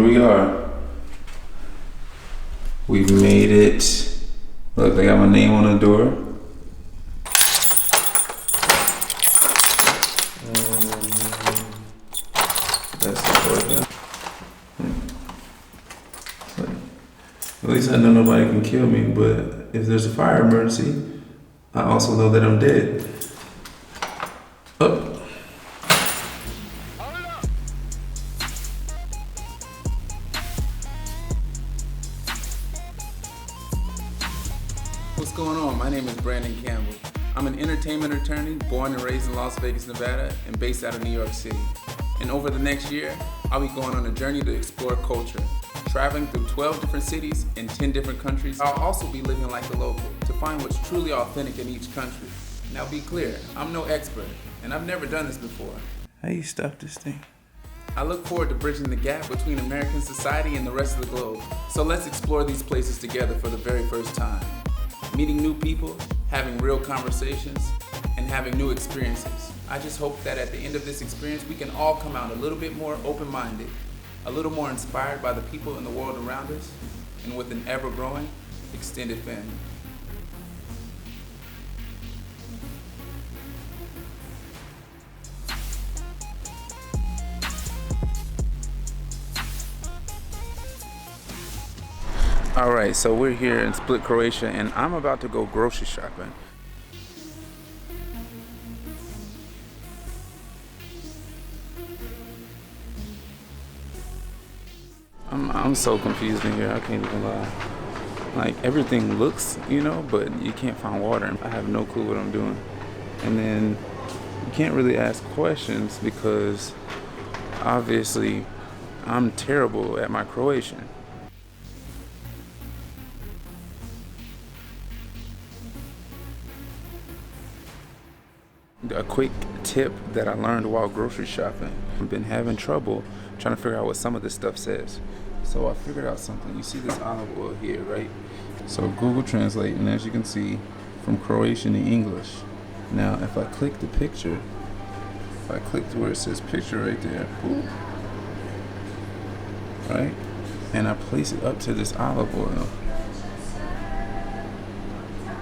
here we are. We've made it. Look, they got my name on the door. That's important. At least I know nobody can kill me, but if there's a fire emergency, I also know that I'm dead. Oh. What's going on? My name is Brandon Campbell. I'm an entertainment attorney born and raised in Las Vegas, Nevada, and based out of New York City. And over the next year, I'll be going on a journey to explore culture, traveling through 12 different cities in 10 different countries. I'll also be living like a local to find what's truly authentic in each country. Now be clear, I'm no expert, and I've never done this before. How you stop this thing? I look forward to bridging the gap between American society and the rest of the globe. So let's explore these places together for the very first time. Meeting new people, having real conversations, and having new experiences. I just hope that at the end of this experience, we can all come out a little bit more open-minded, a little more inspired by the people in the world around us, and with an ever-growing extended family. All right, so we're here in Split, Croatia, and I'm about to go grocery shopping. I'm so confused in here, I can't even lie. Like, everything looks, but you can't find water. I have no clue what I'm doing. And then you can't really ask questions because obviously I'm terrible at my Croatian. A quick tip that I learned while grocery shopping. I've been having trouble trying to figure out what some of this stuff says. So I figured out something. You see this olive oil here, right? So Google Translate, and as you can see, from Croatian to English. Now, if I click the picture, if I click to where it says picture right there, boop, right? And I place it up to this olive oil,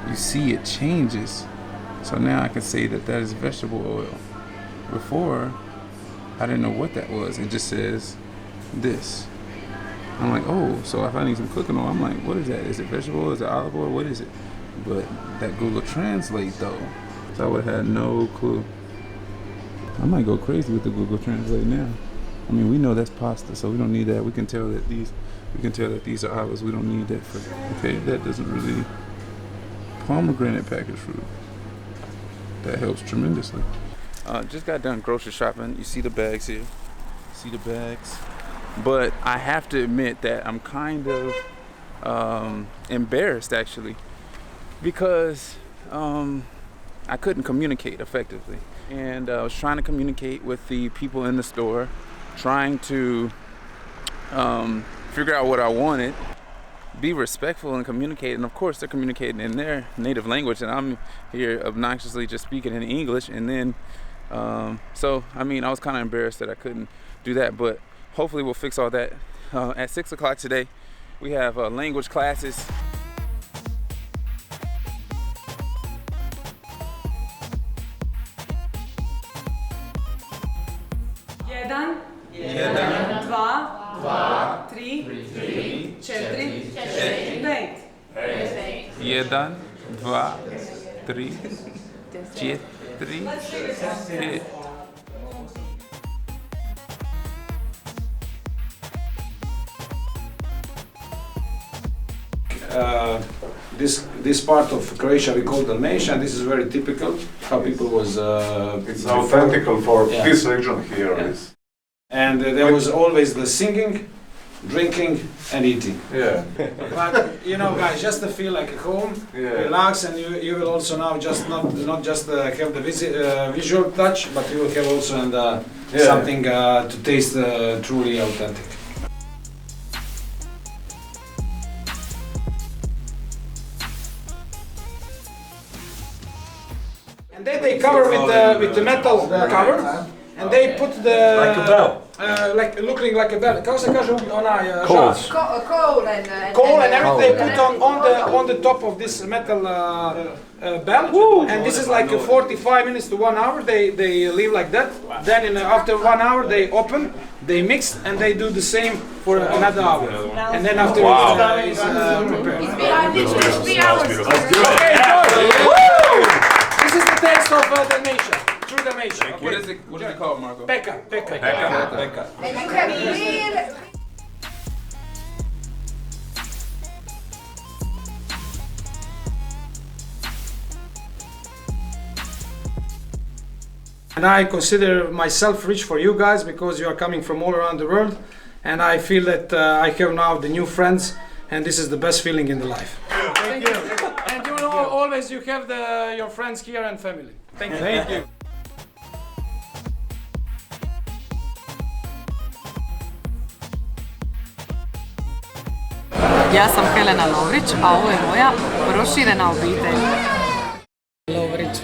you see it changes. So now I can say that that is vegetable oil. Before, I didn't know what that was. It just says this. I'm like, oh, so if I need some cooking oil, I'm like, what is that? Is it vegetable oil? Is it olive oil? What is it? But that Google Translate though, so I would have had no clue. I might go crazy with the Google Translate now. I mean, we know that's pasta, so we don't need that. We can tell that these are olives. We don't need that for, okay, that doesn't really, pomegranate packaged fruit. That helps tremendously. Just got done grocery shopping. You see the bags here. See the bags. But I have to admit that I'm kind of embarrassed actually, because I couldn't communicate effectively. And I was trying to communicate with the people in the store, trying to figure out what I wanted, be respectful and communicate. And of course they're communicating in their native language, and I'm here obnoxiously just speaking in English. And then so I mean, I was kind of embarrassed that I couldn't do that, but hopefully we'll fix all that. At 6 o'clock today we have language classes. Jedan, dva, tri, četiri, pet. 1, 2, 3, 4, 5. This part of Croatia we call Dalmatia. This is very typical how people was. It's authentic for this region here. Yeah. And there was always the singing, drinking, and eating. Yeah. But guys, just to feel like home, relax, and you will also now just not just have the visual touch, but you will have also something to taste truly authentic. And then they cover with the metal cover, and they put the like a bell. like looking like a bell. Kako se kaže onaj Coals. žač? Coal Coal and everything they put on the top of this metal bell, and this is like 45 minutes to 1 hour. They leave like that. Then after 1 hour they open, they mix, and they do the same for another hour. And then after it's prepared. Okay, good. This is the taste of Dalmatia. True Dalmatia. Okay. What is it called, Marco? Pekka. And you can feel. And I consider myself rich for you guys because you are coming from all around the world, and I feel that I have now the new friends, and this is the best feeling in the life. Thank you. And you know, always you have your friends here and family. Thank you. Thank you. Ja sam Helena Lovrić, a ovo je moja proširena obitelj. Lovrić.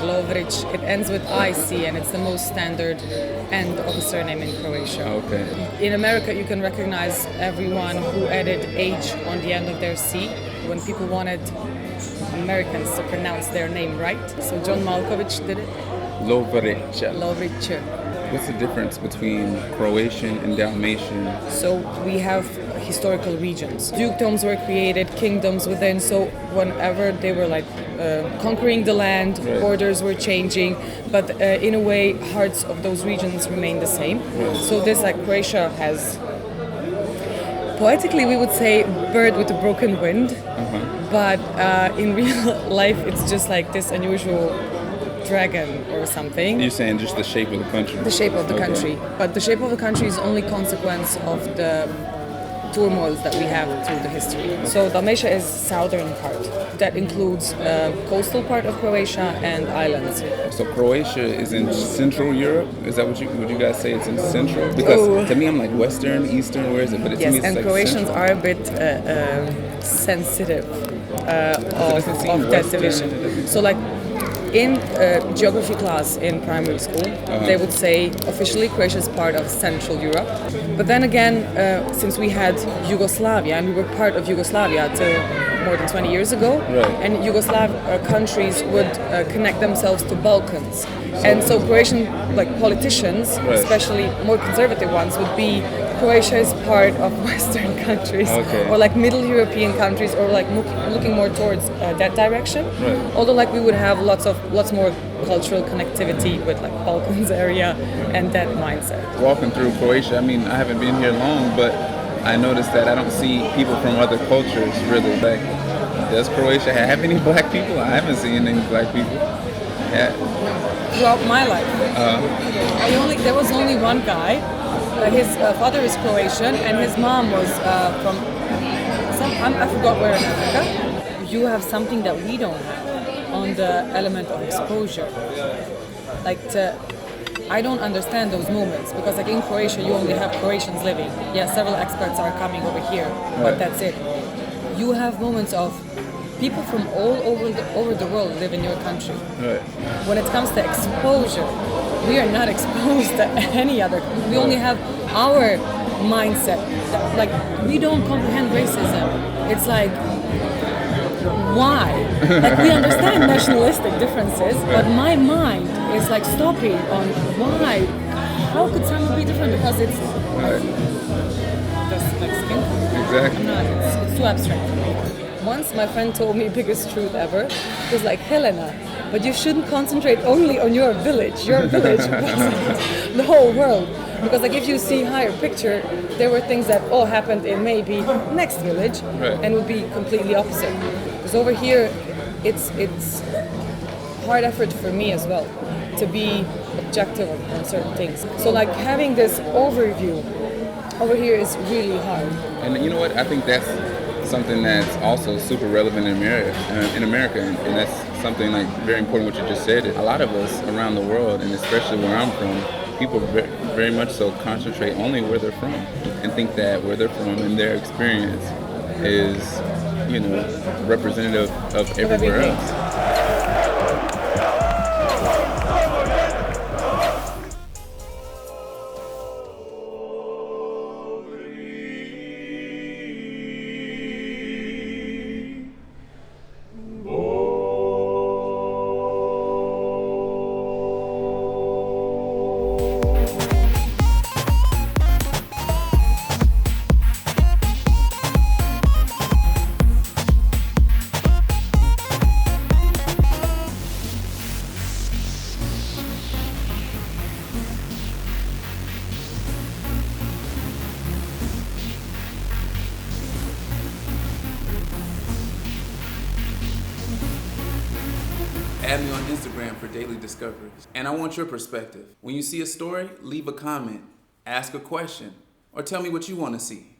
Lovrić. It ends with IC and it's the most standard end of a surname in Croatia. Okay. In America you can recognize everyone who added H on the end of their C when people wanted Americans to pronounce their name right. So John Malkovich did it. Lovrić. What's the difference between Croatian and Dalmatian? So we have historical regions. Dukedoms were created, kingdoms within, so whenever they were like conquering the land, Right. borders were changing, but in a way hearts of those regions remain the same. So this like Croatia has, poetically we would say bird with a broken wind, but in real life it's just like this unusual dragon or something. You're saying just the shape of the country? The shape of the Okay. country. But the shape of the country is only consequence of the turmoils that we have through the history. So Dalmatia is southern part. That includes coastal part of Croatia and islands. So Croatia is in Central Europe? Is that would you guys say it's in Central? Because to me I'm like Western, Eastern, where is it? But it, to me Yes, it's and like Croatians Central. are a bit sensitive of doesn't seem that Western. division. So like in geography class in primary school, they would say officially Croatia is part of Central Europe. But then again, since we had Yugoslavia and we were part of Yugoslavia till more than 20 years ago, Right. and Yugoslav countries would connect themselves to Balkans. And so Croatian politicians, Right. especially more conservative ones, would be Croatia is part of Western countries, Okay. or like Middle European countries, or like looking more towards that direction. Right. Although like we would have lots more cultural connectivity with like Balkans area and that mindset. Walking through Croatia, I mean, I haven't been here long, but I noticed that I don't see people from other cultures really. Like, does Croatia have any black people? I haven't seen any black people. Yeah. Throughout my life, there was only one guy. His father is Croatian and his mom was from I forgot where in Africa. You have something that we don't have on the element of exposure. I don't understand those moments because like in Croatia you only have Croatians living. Yeah, several experts are coming over here, but that's it. You have moments of people from all over the world live in your country. Right. When it comes to exposure, we are not exposed to any other. We only have our mindset. Like, we don't comprehend racism. It's like, why? Like, we understand nationalistic differences, but my mind is like stopping on why. How could someone be different? Because it's just like skin color. Exactly. It's too abstract for me. Once my friend told me biggest truth ever. He was like, Helena, but you shouldn't concentrate only on your village. Your village wasn't the whole world. Because like if you see higher picture, there were things that all happened in maybe next village, Right. and would be completely opposite. Because over here, it's hard effort for me as well to be objective on certain things. So like having this overview over here is really hard. And you know what? I think that's something that's also super relevant in America, and that's something like very important what you just said. A lot of us around the world, and especially where I'm from, people very much so concentrate only where they're from and think that where they're from and their experience is, representative of everywhere everything. else. Add me on Instagram for daily discoveries. And I want your perspective. When you see a story, leave a comment, ask a question, or tell me what you want to see.